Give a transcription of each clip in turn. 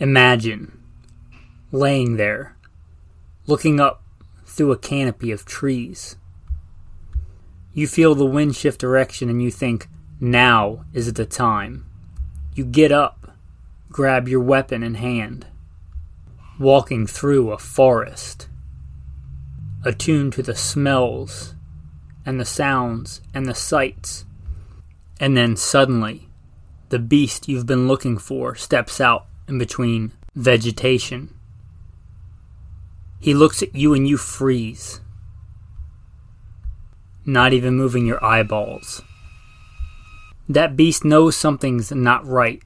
Imagine laying there, looking up through a canopy of trees. You feel the wind shift direction and you think, now is the time. You get up, grab your weapon in hand, walking through a forest, attuned to the smells and the sounds and the sights. And then suddenly, the beast you've been looking for steps out in between vegetation. He looks at you and you freeze, not even moving your eyeballs. That beast knows something's not right,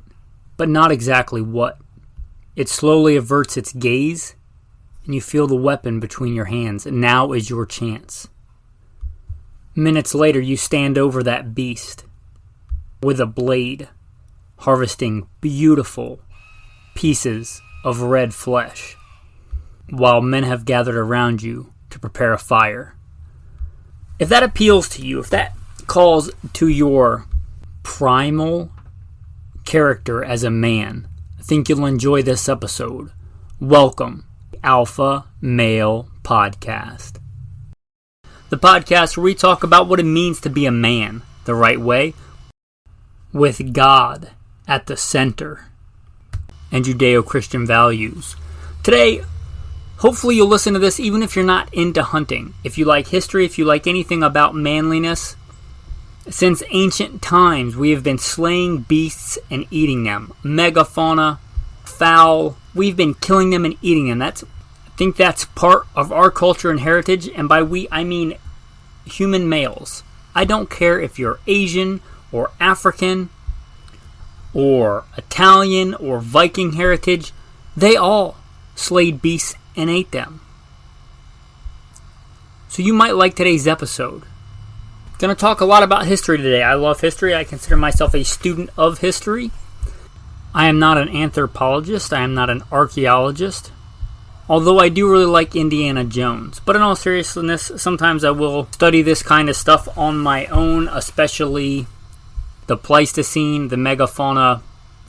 but not exactly what. It slowly averts its gaze, and you feel the weapon between your hands, and now is your chance. Minutes later, you stand over that beast with a blade, harvesting beautiful pieces of red flesh, while men have gathered around you to prepare a fire. If that appeals to you, if that calls to your primal character as a man, I think you'll enjoy this episode. Welcome, Alpha Male Podcast. The podcast where we talk about what it means to be a man the right way, with God at the center, and Judeo-Christian values. Today, hopefully you'll listen to this even if you're not into hunting. If you like history, if you like anything about manliness, since ancient times we have been slaying beasts and eating them. Megafauna, fowl, we've been killing them and eating them. I think that's part of our culture and heritage, and by we, I mean human males. I don't care if you're Asian or African or Italian or Viking heritage, they all slayed beasts and ate them. So you might like today's episode. I'm going to talk a lot about history today. I love history. I consider myself a student of history. I am not an anthropologist. I am not an archaeologist. Although I do really like Indiana Jones. But in all seriousness, sometimes I will study this kind of stuff on my own, especially the Pleistocene, the megafauna,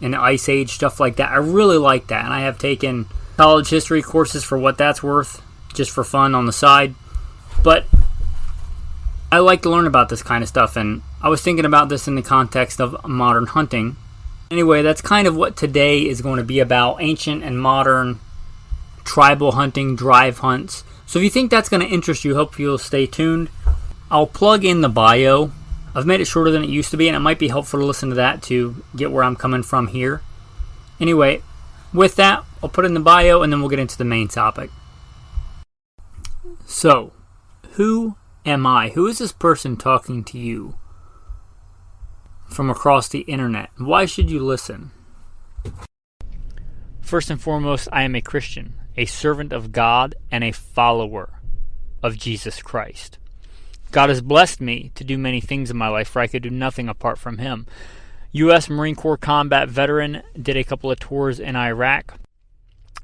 and the Ice Age, stuff like that. I really like that, and I have taken college history courses for what that's worth, just for fun on the side. But I like to learn about this kind of stuff, and I was thinking about this in the context of modern hunting. Anyway, that's kind of what today is going to be about, ancient and modern tribal hunting, drive hunts. So if you think that's going to interest you, hope you'll stay tuned. I'll plug in the bio. I've made it shorter than it used to be, and it might be helpful to listen to that to get where I'm coming from here. Anyway, with that, I'll put in the bio, and then we'll get into the main topic. So, who am I? Who is this person talking to you from across the internet? Why should you listen? First and foremost, I am a Christian, a servant of God, and a follower of Jesus Christ. God has blessed me to do many things in my life, for I could do nothing apart from Him. U.S. Marine Corps combat veteran, did a couple of tours in Iraq.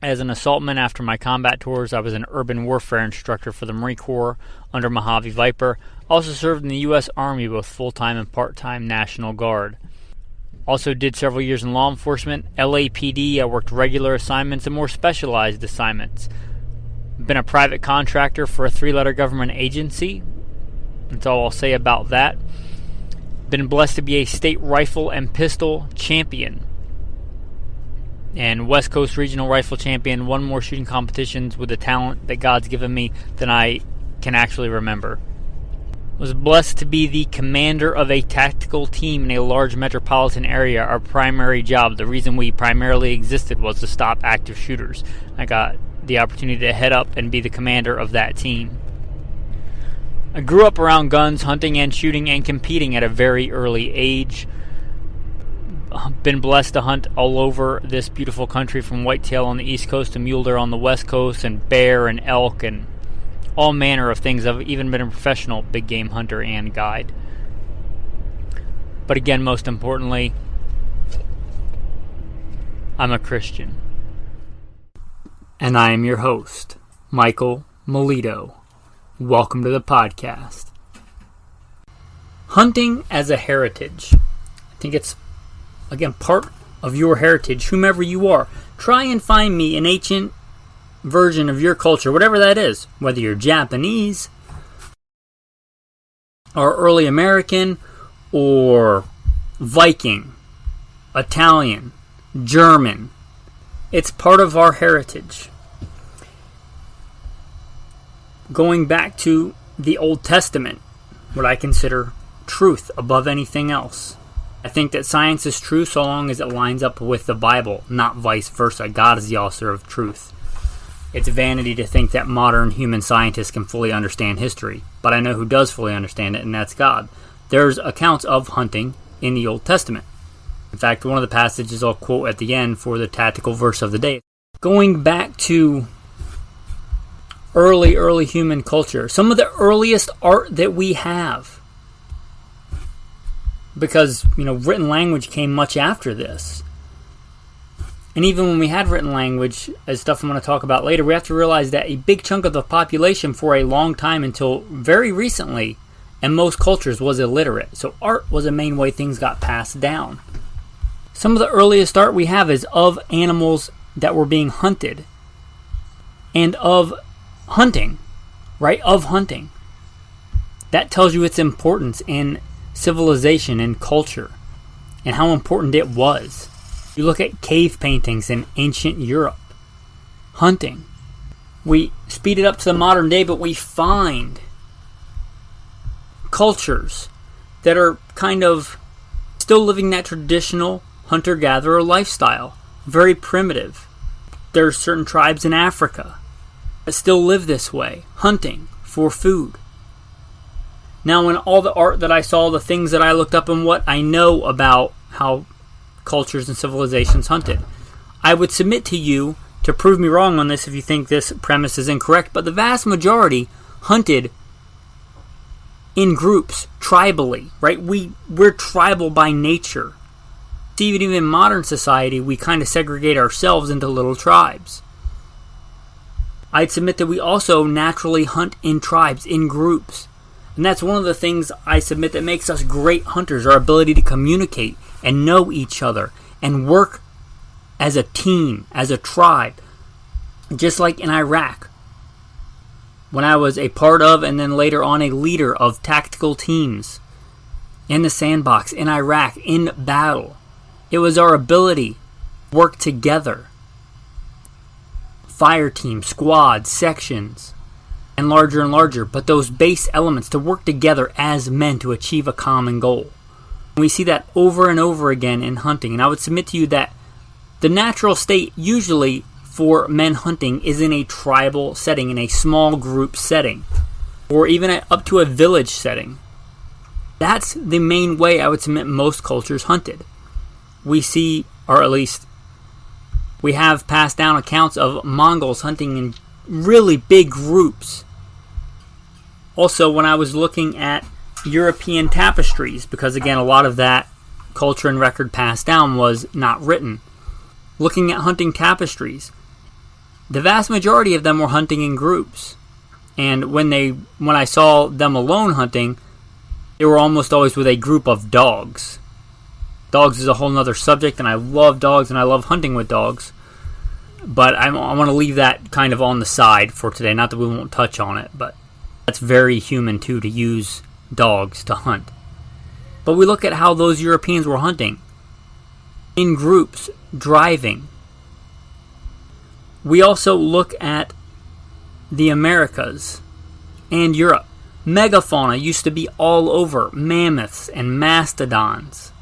As an assaultman after my combat tours, I was an urban warfare instructor for the Marine Corps under Mojave Viper. Also served in the U.S. Army, both full-time and part-time National Guard. Also did several years in law enforcement, LAPD. I worked regular assignments and more specialized assignments. Been a private contractor for a 3-letter government agency. That's all I'll say about that. Been blessed to be a state rifle and pistol champion and West Coast Regional Rifle Champion. Won more shooting competitions with the talent that God's given me than I can actually remember. Was blessed to be the commander of a tactical team in a large metropolitan area. Our primary job, the reason we primarily existed, was to stop active shooters. I got the opportunity to head up and be the commander of that team. I grew up around guns, hunting and shooting and competing at a very early age. Been blessed to hunt all over this beautiful country, from whitetail on the East Coast to mule deer on the West Coast, and bear and elk and all manner of things. I've even been a professional big game hunter and guide. But again, most importantly, I'm a Christian. And I am your host, Michael Milito. Welcome to the podcast. Hunting as a heritage. I think it's, again, part of your heritage, whomever you are. Try and find me an ancient version of your culture, whatever that is, whether you're Japanese or early American or Viking, Italian, German. It's part of our heritage. Going back to the Old Testament, what I consider truth above anything else. I think that science is true so long as it lines up with the Bible, not vice versa. God is the author of truth. It's vanity to think that modern human scientists can fully understand history, but I know who does fully understand it, and that's God. There's accounts of hunting in the Old Testament. In fact, one of the passages I'll quote at the end for the tactical verse of the day. Going back to early human culture, some of the earliest art that we have, because, written language came much after this. And even when we had written language, as stuff I'm going to talk about later, we have to realize that a big chunk of the population for a long time until very recently, and most cultures, was illiterate. So art was a main way things got passed down. Some of the earliest art we have is of animals that were being hunted. And of hunting, right? Of hunting. That tells you its importance in civilization and culture and how important it was. You look at cave paintings in ancient Europe. Hunting. We speed it up to the modern day, but we find cultures that are kind of still living that traditional hunter-gatherer lifestyle. Very primitive. There are certain tribes in Africa that still live this way, hunting for food. Now, in all the art that I saw, the things that I looked up, and what I know about how cultures and civilizations hunted, I would submit to you to prove me wrong on this if you think this premise is incorrect, but the vast majority hunted in groups, tribally, right? We're tribal by nature. Even in modern society, we kind of segregate ourselves into little tribes. I'd submit that we also naturally hunt in tribes, in groups. And that's one of the things I submit that makes us great hunters, our ability to communicate and know each other and work as a team, as a tribe. Just like in Iraq, when I was a part of and then later on a leader of tactical teams in the sandbox, in Iraq, in battle. It was our ability to work together. Fire teams, squads, sections, and larger, but those base elements to work together as men to achieve a common goal. We see that over and over again in hunting, and I would submit to you that the natural state usually for men hunting is in a tribal setting, in a small group setting, or even up to a village setting. That's the main way I would submit most cultures hunted. We see, or at least we have passed down accounts of Mongols hunting in really big groups. Also, when I was looking at European tapestries, because again, a lot of that culture and record passed down was not written. Looking at hunting tapestries, the vast majority of them were hunting in groups. And when I saw them alone hunting, they were almost always with a group of dogs. Dogs is a whole nother subject, and I love dogs and I love hunting with dogs. But I want to leave that kind of on the side for today. Not that we won't touch on it, but that's very human too, to use dogs to hunt. But we look at how those Europeans were hunting. In groups, driving. We also look at the Americas and Europe. Megafauna used to be all over. Mammoths and mastodons.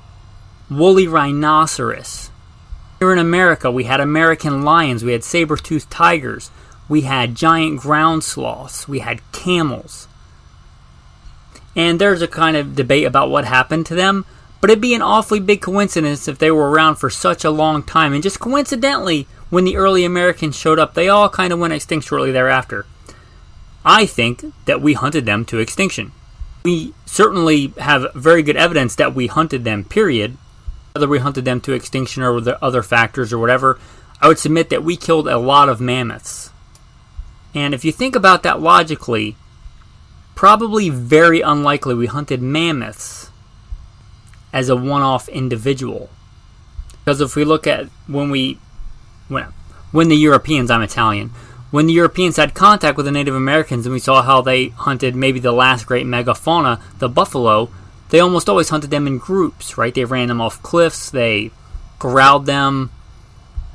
Woolly rhinoceros. Here in America, we had American lions, we had saber-toothed tigers, we had giant ground sloths, we had camels. And there's a kind of debate about what happened to them, but it'd be an awfully big coincidence if they were around for such a long time. And just coincidentally, when the early Americans showed up, they all kind of went extinct shortly thereafter. I think that we hunted them to extinction. We certainly have very good evidence that we hunted them, period. Whether we hunted them to extinction or the other factors or whatever, I would submit that we killed a lot of mammoths. And if you think about that logically, probably very unlikely we hunted mammoths as a one-off individual. Because if we look at when we when the Europeans, I'm Italian, when the Europeans had contact with the Native Americans and we saw how they hunted maybe the last great megafauna, the buffalo, they almost always hunted them in groups, right? They ran them off cliffs, they corralled them,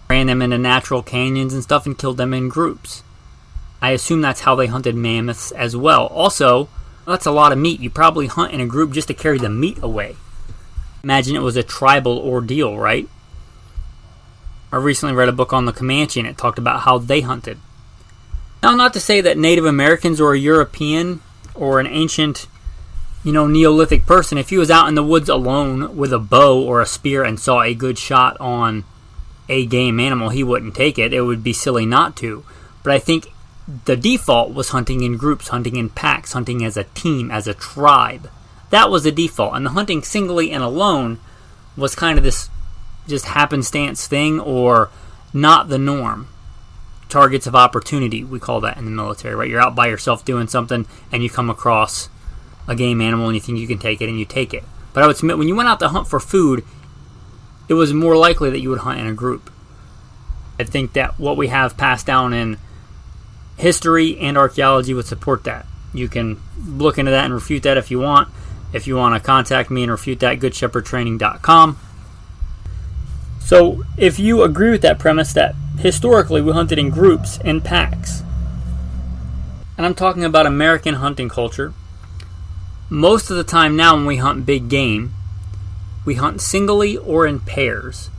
ran them into natural canyons and stuff, and killed them in groups. I assume that's how they hunted mammoths as well. Also, that's a lot of meat. You probably hunt in a group just to carry the meat away. Imagine it was a tribal ordeal, right? I recently read a book on the Comanche and it talked about how they hunted. Now, not to say that Native Americans or a European or an ancient, Neolithic person, if he was out in the woods alone with a bow or a spear and saw a good shot on a game animal, he wouldn't take it. It would be silly not to. But I think the default was hunting in groups, hunting in packs, hunting as a team, as a tribe. That was the default. And the hunting singly and alone was kind of this just happenstance thing, or not the norm. Targets of opportunity, we call that in the military, right? You're out by yourself doing something and you come across a game animal and you think you can take it and you take it. But I would submit, when you went out to hunt for food, it was more likely that you would hunt in a group. I think that what we have passed down in history and archaeology would support that. You can look into that and refute that if you want. If you want to contact me and refute that, goodshepherdtraining.com. So if you agree with that premise that historically we hunted in groups, in packs, and I'm talking about American hunting culture, most of the time now when we hunt big game, we hunt singly or in pairs.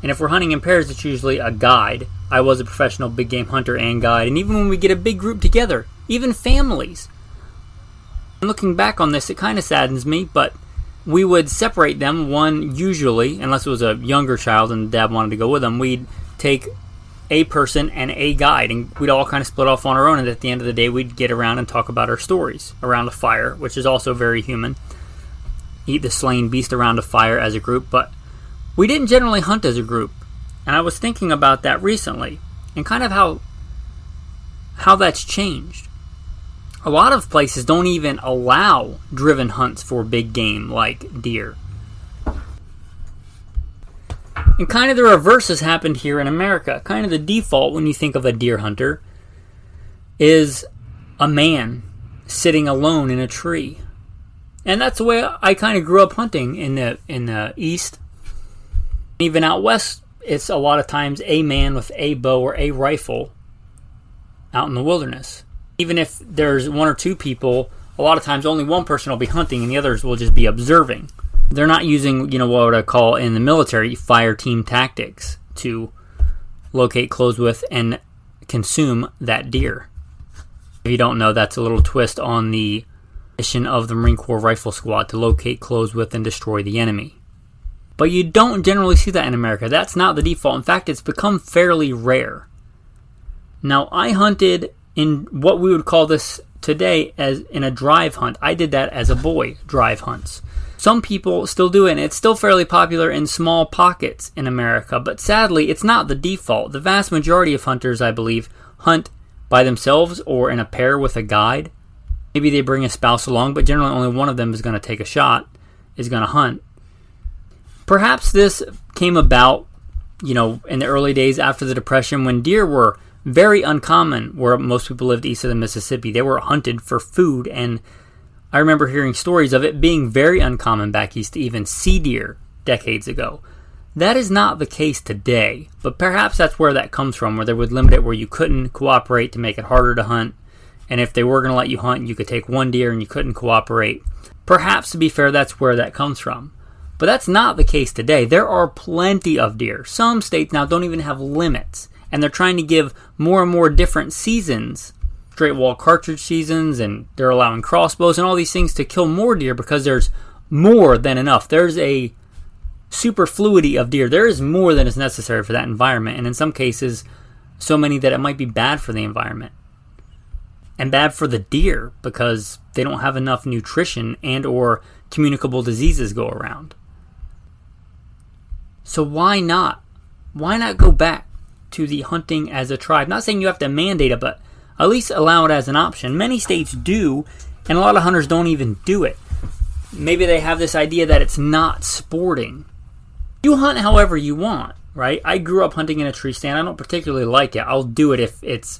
And if we're hunting in pairs, it's usually a guide. I was a professional big game hunter and guide. And even when we get a big group together, even families, and looking back on this, it kind of saddens me, but we would separate them. One, usually, unless it was a younger child and dad wanted to go with them, we'd take a person and a guide, and we'd all kind of split off on our own, and at the end of the day, we'd get around and talk about our stories around a fire, which is also very human. Eat the slain beast around a fire as a group, but we didn't generally hunt as a group. And I was thinking about that recently, and kind of how that's changed. A lot of places don't even allow driven hunts for big game like deer. And kind of the reverse has happened here in America. Kind of the default when you think of a deer hunter is a man sitting alone in a tree. And that's the way I kind of grew up hunting in the East. Even out west, it's a lot of times a man with a bow or a rifle out in the wilderness. Even if there's one or two people, a lot of times only one person will be hunting and the others will just be observing. They're not using, what I call in the military fire team tactics to locate, close with, and consume that deer. If you don't know, that's a little twist on the mission of the Marine Corps Rifle Squad, to locate, close with, and destroy the enemy. But you don't generally see that in America. That's not the default. In fact, it's become fairly rare. Now, I hunted in what we would call this today as in a drive hunt. I did that as a boy, drive hunts. Some people still do it, and it's still fairly popular in small pockets in America, but sadly, it's not the default. The vast majority of hunters, I believe, hunt by themselves or in a pair with a guide. Maybe they bring a spouse along, but generally only one of them is going to take a shot, is going to hunt. Perhaps this came about, in the early days after the Depression, when deer were very uncommon where most people lived east of the Mississippi. They were hunted for food, and I remember hearing stories of it being very uncommon back east to even see deer decades ago. That is not the case today, but perhaps that's where that comes from, where they would limit it where you couldn't cooperate to make it harder to hunt, and if they were going to let you hunt, you could take one deer and you couldn't cooperate. Perhaps, to be fair, that's where that comes from. But that's not the case today. There are plenty of deer. Some states now don't even have limits, and they're trying to give more and more different seasons, straight wall cartridge seasons, and they're allowing crossbows and all these things to kill more deer because there's more than enough. There's a superfluity of deer. There is more than is necessary for that environment, and in some cases, so many that it might be bad for the environment. And bad for the deer because they don't have enough nutrition and or communicable diseases go around. So why not? Why not go back to the hunting as a tribe? Not saying you have to mandate it, but at least allow it as an option. Many states do, and a lot of hunters don't even do it. Maybe they have this idea that it's not sporting. You hunt however you want. right? I grew up hunting in a tree stand. I don't particularly like it. I'll do it if it's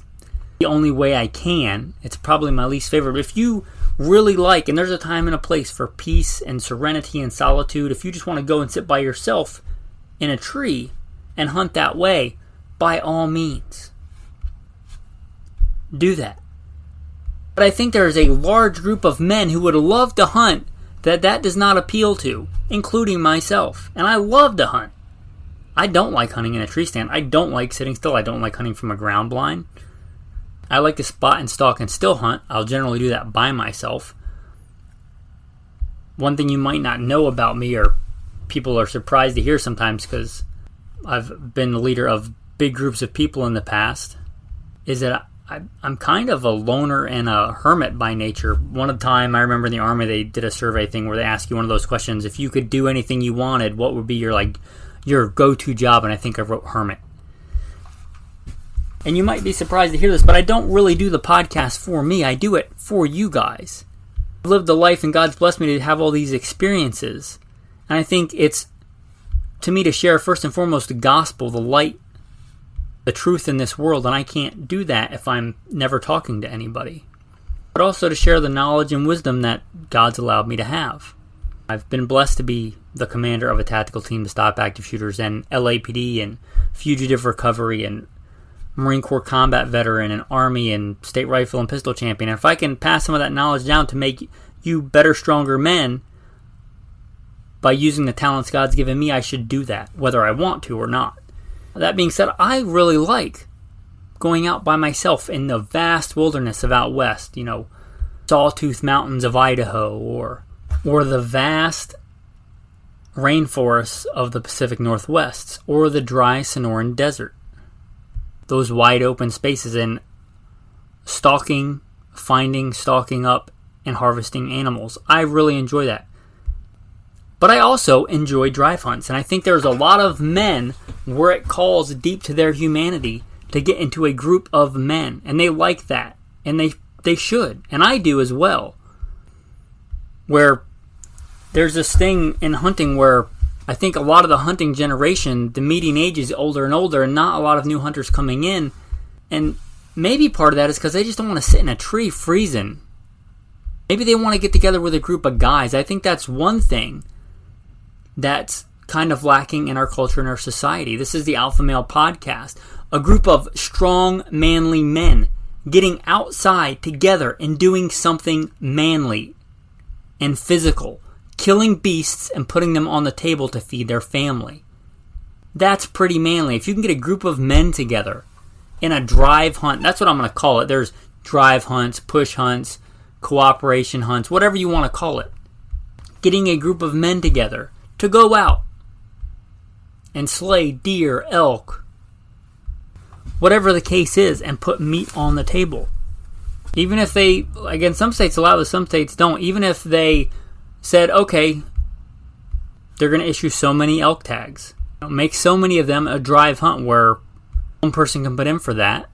the only way I can. It's probably my least favorite. But if you really like, and there's a time and a place for peace and serenity and solitude, if you just want to go and sit by yourself in a tree and hunt that way, by all means, do that. But I think there is a large group of men who would love to hunt that does not appeal to, including myself. And I love to hunt. I don't like hunting in a tree stand. I don't like sitting still. I don't like hunting from a ground blind. I like to spot and stalk and still hunt. I'll generally do that by myself. One thing you might not know about me, or people are surprised to hear sometimes because I've been the leader of big groups of people in the past, is that I'm kind of a loner and a hermit by nature. One time I remember in the Army they did a survey thing where they ask you one of those questions, if you could do anything you wanted, what would be your go-to job? And I think I wrote hermit. And you might be surprised to hear this, but I don't really do the podcast for me. I do it for you guys. I've lived the life and God's blessed me to have all these experiences. And I think it's, to me, to share first and foremost the gospel, the light, the truth in this world. And I can't do that if I'm never talking to anybody. But also to share the knowledge and wisdom that God's allowed me to have. I've been blessed to be the commander of a tactical team to stop active shooters, and LAPD and fugitive recovery, and Marine Corps combat veteran, and Army and state rifle and pistol champion. And if I can pass some of that knowledge down to make you better, stronger men by using the talents God's given me, I should do that, whether I want to or not. That being said, I really like going out by myself in the vast wilderness of out west, Sawtooth Mountains of Idaho, or the vast rainforests of the Pacific Northwest, or the dry Sonoran Desert. Those wide open spaces, and stalking up, and harvesting animals. I really enjoy that. But I also enjoy drive hunts, and I think there's a lot of men where it calls deep to their humanity to get into a group of men, and they like that, and they should, and I do as well. Where there's this thing in hunting where I think a lot of the hunting generation, the median age is older and older, and not a lot of new hunters coming in. And maybe part of that is because they just don't want to sit in a tree freezing. Maybe they want to get together with a group of guys. I think that's one thing that's kind of lacking in our culture and our society. This is the Alpha Male Podcast. A group of strong, manly men getting outside together and doing something manly and physical. Killing beasts and putting them on the table to feed their family. That's pretty manly. If you can get a group of men together in a drive hunt, that's what I'm going to call it. There's drive hunts, push hunts, cooperation hunts, whatever you want to call it. Getting a group of men together to go out and slay deer, elk, whatever the case is, and put meat on the table. Even if they, again, some states allow this, some states don't. Even if they said, okay, they're going to issue so many elk tags. Make so many of them a drive hunt where one person can put in for that.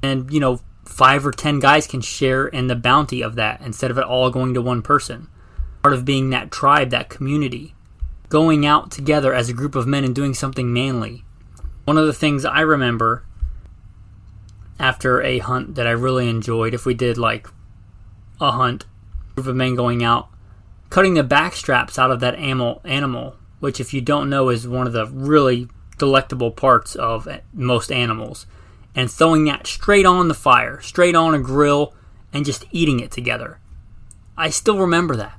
And, 5 or 10 guys can share in the bounty of that instead of it all going to one person. Part of being that tribe, that community. Going out together as a group of men and doing something manly. One of the things I remember after a hunt that I really enjoyed, if we did like a hunt, a group of men going out, cutting the back straps out of that animal, which if you don't know is one of the really delectable parts of most animals, and throwing that straight on the fire, straight on a grill, and just eating it together. I still remember that.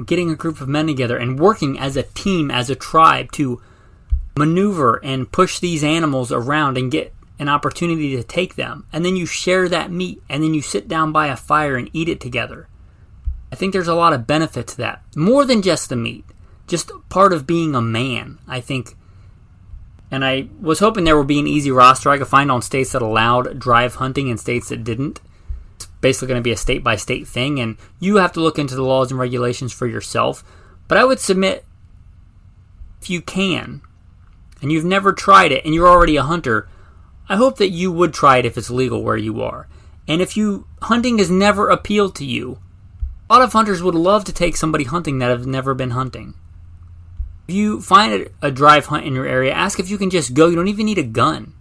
Getting a group of men together and working as a team, as a tribe, to maneuver and push these animals around and get an opportunity to take them. And then you share that meat, and then you sit down by a fire and eat it together. I think there's a lot of benefit to that. More than just the meat. Just part of being a man, I think. And I was hoping there would be an easy roster I could find on states that allowed drive hunting and states that didn't. It's basically going to be a state-by-state thing, and you have to look into the laws and regulations for yourself. But I would submit, if you can, and you've never tried it, and you're already a hunter, I hope that you would try it if it's legal where you are. And if hunting has never appealed to you, a lot of hunters would love to take somebody hunting that have never been hunting. If you find a drive hunt in your area, ask if you can just go. You don't even need a gun.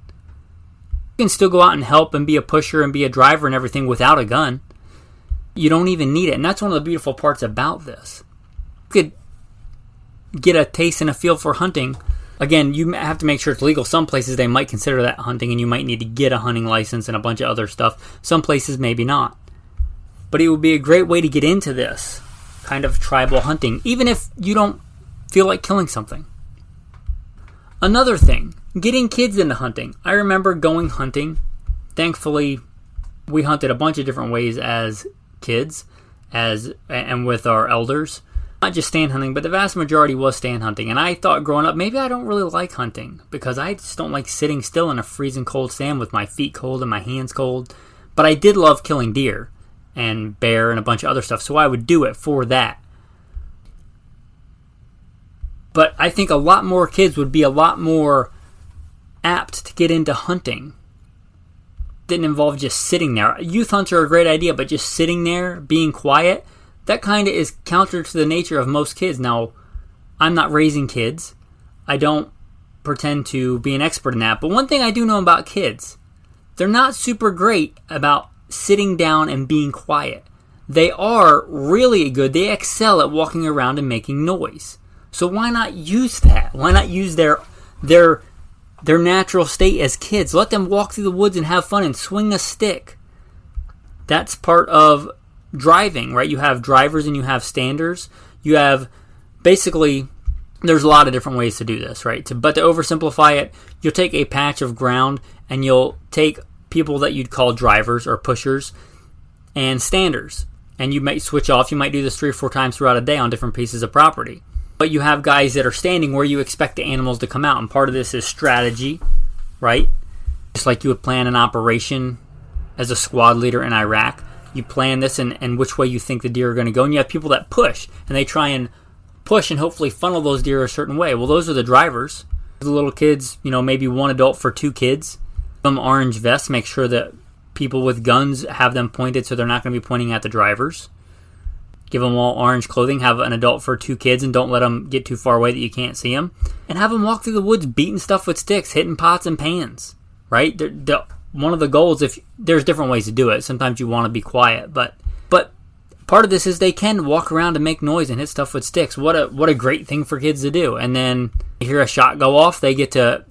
You can still go out and help and be a pusher and be a driver and everything without a gun. You don't even need it. And that's one of the beautiful parts about this. You could get a taste and a feel for hunting. Again, you have to make sure it's legal. Some places they might consider that hunting and you might need to get a hunting license and a bunch of other stuff. Some places maybe not. But it would be a great way to get into this kind of tribal hunting, even if you don't feel like killing something. Another thing, getting kids into hunting. I remember going hunting. Thankfully, we hunted a bunch of different ways as kids and with our elders. Not just stand hunting, but the vast majority was stand hunting. And I thought growing up, maybe I don't really like hunting because I just don't like sitting still in a freezing cold stand with my feet cold and my hands cold. But I did love killing deer and bear and a bunch of other stuff, so I would do it for that. But I think a lot more kids would be a lot more apt to get into hunting. Didn't involve just sitting there. Youth hunts are a great idea, but just sitting there, being quiet, that kind of is counter to the nature of most kids. Now, I'm not raising kids. I don't pretend to be an expert in that. But one thing I do know about kids, they're not super great about sitting down and being quiet. They are really good. They excel at walking around and making noise. So why not use that? Why not use their natural state as kids? Let them walk through the woods and have fun and swing a stick. That's part of driving, right? You have drivers and you have standers. You have basically, there's a lot of different ways to do this, right? But to oversimplify it, you'll take a patch of ground and you'll take people that you'd call drivers or pushers and standers. And you might switch off. You might do this 3 or 4 times throughout a day on different pieces of property. But you have guys that are standing where you expect the animals to come out. And part of this is strategy, right? Just like you would plan an operation as a squad leader in Iraq. You plan this and which way you think the deer are going to go. And you have people that push. And they try and push and hopefully funnel those deer a certain way. Well, those are the drivers. The little kids, maybe one adult for 2 kids. Them orange vests, make sure that people with guns have them pointed so they're not going to be pointing at the drivers. Give them all orange clothing, have an adult for 2 kids, and don't let them get too far away that you can't see them. And have them walk through the woods beating stuff with sticks, hitting pots and pans, right? One of the goals, if there's different ways to do it. Sometimes you want to be quiet, but part of this is they can walk around and make noise and hit stuff with sticks. What a great thing for kids to do. And then you hear a shot go off, they get to,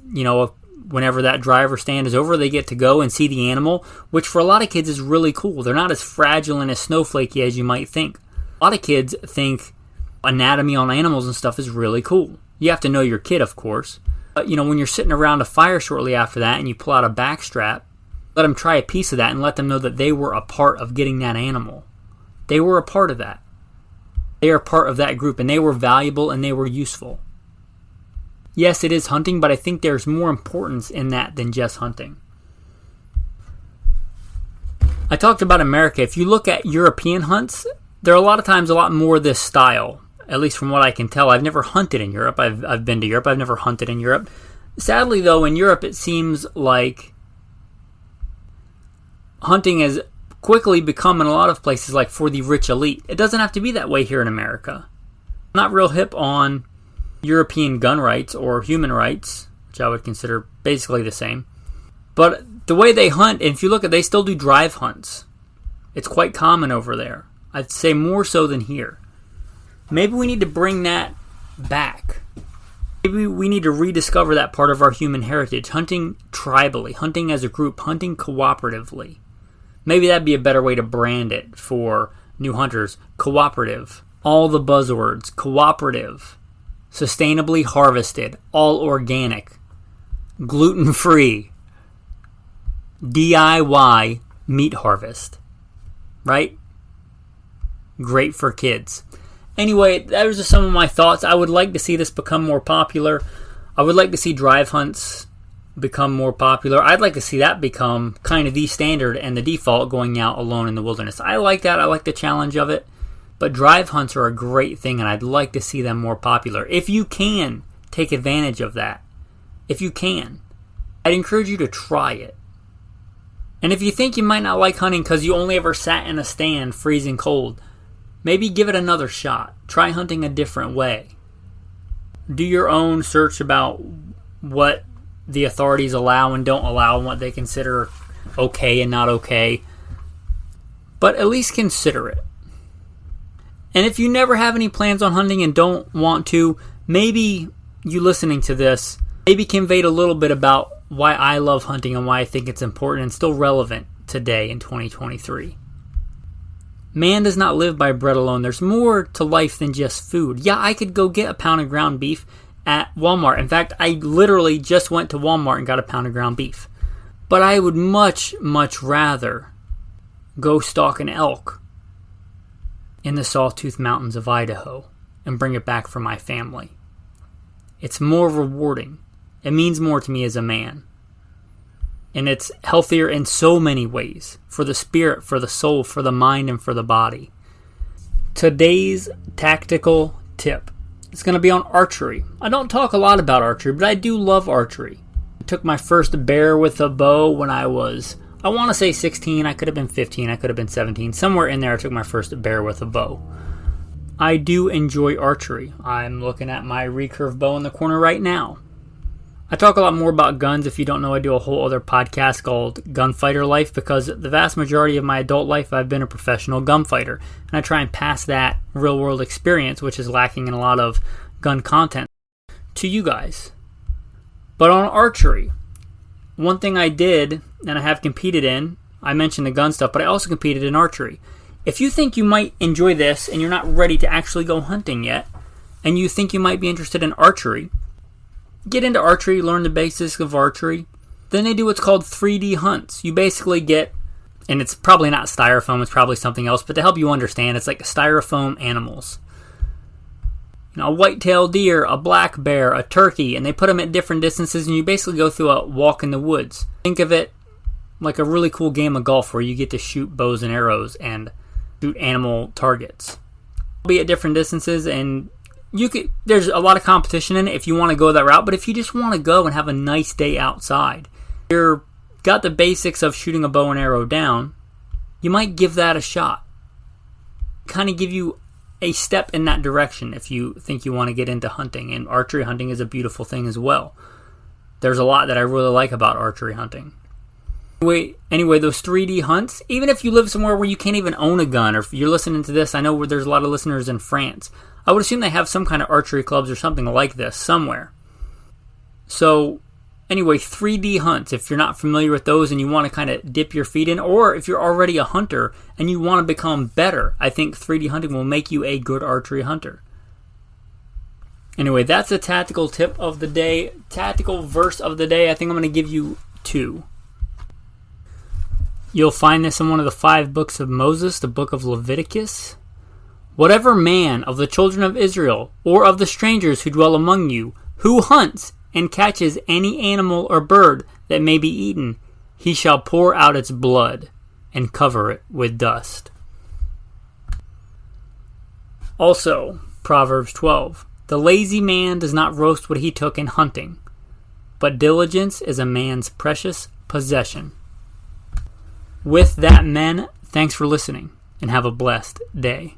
whenever that driver stand is over, they get to go and see the animal, which for a lot of kids is really cool. They're not as fragile and as snowflakey as you might think. A lot of kids think anatomy on animals and stuff is really cool. You have to know your kid, of course. But, when you're sitting around a fire shortly after that and you pull out a backstrap, let them try a piece of that and let them know that they were a part of getting that animal. They were a part of that. They are part of that group, and they were valuable and they were useful. Yes, it is hunting, but I think there's more importance in that than just hunting. I talked about America. If you look at European hunts, there are a lot of times a lot more of this style, at least from what I can tell. I've never hunted in Europe. I've been to Europe. I've never hunted in Europe. Sadly, though, in Europe, it seems like hunting has quickly become, in a lot of places, like for the rich elite. It doesn't have to be that way here in America. I'm not real hip on European gun rights or human rights, which I would consider basically the same. But the way they hunt, and if you look at, they still do drive hunts. It's quite common over there. I'd say more so than here. Maybe we need to bring that back. Maybe we need to rediscover that part of our human heritage. Hunting tribally, hunting as a group, hunting cooperatively. Maybe that'd be a better way to brand it for new hunters. Cooperative. All the buzzwords. Cooperative. Sustainably harvested. All organic. Gluten-free. DIY meat harvest. Right? Great for kids. Anyway, those are some of my thoughts. I would like to see this become more popular. I would like to see drive hunts become more popular. I'd like to see that become kind of the standard and the default, going out alone in the wilderness. I like that. I like the challenge of it. But drive hunts are a great thing, and I'd like to see them more popular. If you can take advantage of that, if you can, I'd encourage you to try it. And if you think you might not like hunting because you only ever sat in a stand freezing cold, maybe give it another shot. Try hunting a different way. do your own search about what the authorities allow and don't allow and what they consider okay and not okay. But at least consider it. And if you never have any plans on hunting and don't want to, maybe you listening to this maybe conveyed a little bit about why I love hunting and why I think it's important and still relevant today in 2023. Man does not live by bread alone. There's more to life than just food. Yeah, I could go get a pound of ground beef at Walmart. In fact, I literally just went to Walmart and got a pound of ground beef. But I would much, much rather go stalk an elk in the Sawtooth Mountains of Idaho and bring it back for my family. It's more rewarding. It means more to me as a man. And it's healthier in so many ways. For the spirit, for the soul, for the mind, and for the body. Today's tactical tip is going to be on archery. I don't talk a lot about archery, but I do love archery. I took my first bear with a bow when I was, I want to say 16. I could have been 15. I could have been 17. Somewhere in there I took my first bear with a bow. I do enjoy archery. I'm looking at my recurve bow in the corner right now. I talk a lot more about guns. If you don't know, I do a whole other podcast called Gunfighter Life, because the vast majority of my adult life I've been a professional gunfighter. And I try and pass that real world experience, which is lacking in a lot of gun content, to you guys. But on archery, one thing I did, and I have competed in, I mentioned the gun stuff, but I also competed in archery. If you think you might enjoy this and you're not ready to actually go hunting yet, and you think you might be interested in archery, get into archery, learn the basics of archery. Then they do what's called 3D hunts. You basically get, and it's probably not styrofoam, it's probably something else, but to help you understand, it's like styrofoam animals. You know, a white-tailed deer, a black bear, a turkey, and they put them at different distances, and you basically go through a walk in the woods. Think of it like a really cool game of golf where you get to shoot bows and arrows and shoot animal targets. Be at different distances, and there's a lot of competition in it if you want to go that route, but if you just want to go and have a nice day outside, you've got the basics of shooting a bow and arrow down, you might give that a shot. Kind of give you a step in that direction if you think you want to get into hunting, and archery hunting is a beautiful thing as well. There's a lot that I really like about archery hunting. Anyway, those 3D hunts, even if you live somewhere where you can't even own a gun, or if you're listening to this, I know where there's a lot of listeners in France. I would assume they have some kind of archery clubs or something like this somewhere. So, anyway, 3D hunts, if you're not familiar with those and you want to kind of dip your feet in, or if you're already a hunter and you want to become better, I think 3D hunting will make you a good archery hunter. Anyway, that's the tactical tip of the day. Tactical verse of the day, I think I'm going to give you 2. You'll find this in one of the 5 books of Moses, the book of Leviticus. Whatever man of the children of Israel, or of the strangers who dwell among you, who hunts and catches any animal or bird that may be eaten, he shall pour out its blood and cover it with dust. Also, Proverbs 12. The lazy man does not roast what he took in hunting, but diligence is a man's precious possession. With that, men, thanks for listening, and have a blessed day.